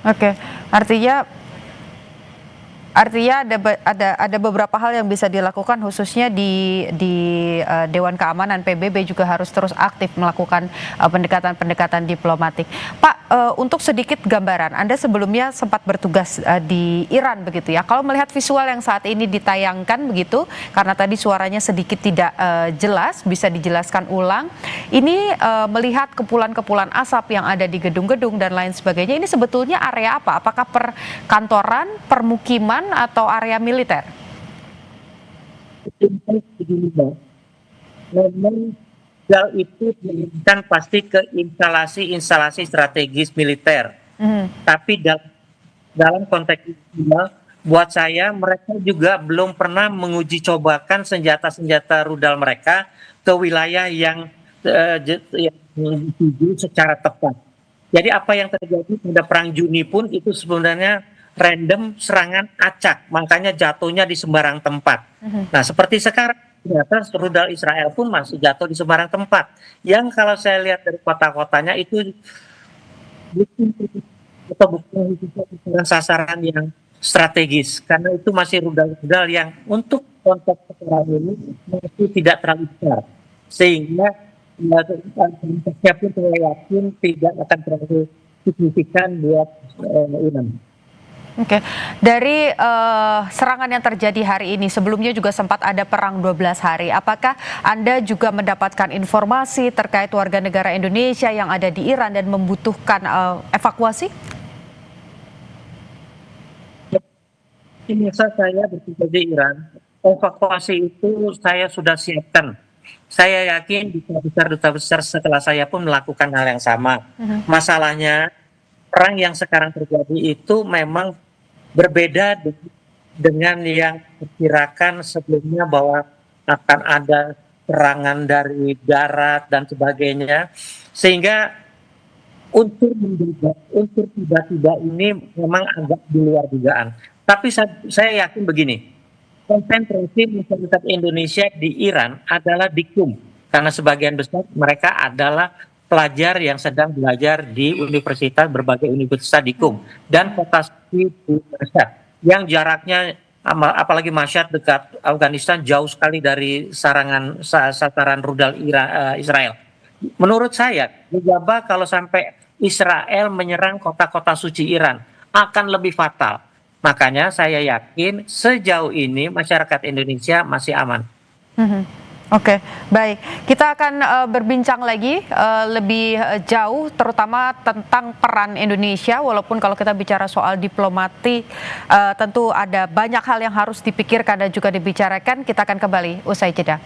Oke, artinya Artinya ada beberapa hal yang bisa dilakukan khususnya di Dewan Keamanan PBB juga harus terus aktif melakukan pendekatan-pendekatan diplomatik. Pak, untuk sedikit gambaran, Anda sebelumnya sempat bertugas di Iran begitu ya. Kalau melihat visual yang saat ini ditayangkan begitu, karena tadi suaranya sedikit tidak jelas, bisa dijelaskan ulang. Ini melihat kepulan-kepulan asap yang ada di gedung-gedung dan lain sebagainya. Ini sebetulnya area apa? Apakah perkantoran, permukiman, atau area militer? Begini, Mbak. Memang hal itu kan pasti ke instalasi-instalasi strategis militer. Tapi dalam konteks ini, buat saya mereka juga belum pernah menguji cobakan senjata-senjata rudal mereka ke wilayah yang dituju secara tepat. Jadi apa yang terjadi pada perang Juni pun itu sebenarnya random serangan acak, makanya jatuhnya di sembarang tempat. Nah, seperti sekarang ternyata rudal Israel pun masih jatuh di sembarang tempat. Yang kalau saya lihat dari kota-kotanya itu bukan sasaran yang strategis, karena itu masih rudal-rudal yang untuk konteks sekarang ini masih tidak terlalu besar, sehingga konteksnya pun saya yakin tidak akan terlalu signifikan buat Iran. Oke, dari serangan yang terjadi hari ini, sebelumnya juga sempat ada perang 12 hari. Apakah Anda juga mendapatkan informasi terkait warga negara Indonesia yang ada di Iran dan membutuhkan evakuasi? Masa saya bertugas di Iran, evakuasi itu saya sudah siapkan. Saya yakin duta besar setelah saya pun melakukan hal yang sama. Masalahnya, perang yang sekarang terjadi itu memang berbeda dengan yang diperkirakan sebelumnya bahwa akan ada serangan dari darat dan sebagainya, sehingga unsur tiba-tiba ini memang agak di luar dugaan. Tapi saya yakin begini, konsentrasi masyarakat Indonesia di Iran adalah di Qum, karena sebagian besar mereka adalah pelajar yang sedang belajar di berbagai universitas di Qum dan kota suci di Mashhad yang jaraknya apalagi Mashhad dekat Afghanistan jauh sekali dari sasaran rudal Israel. Menurut saya, gegabah kalau sampai Israel menyerang kota-kota suci Iran akan lebih fatal. Makanya saya yakin sejauh ini masyarakat Indonesia masih aman. Oke, baik. Kita akan berbincang lagi lebih jauh, terutama tentang peran Indonesia. Walaupun kalau kita bicara soal diplomati, tentu ada banyak hal yang harus dipikirkan dan juga dibicarakan. Kita akan kembali usai jeda.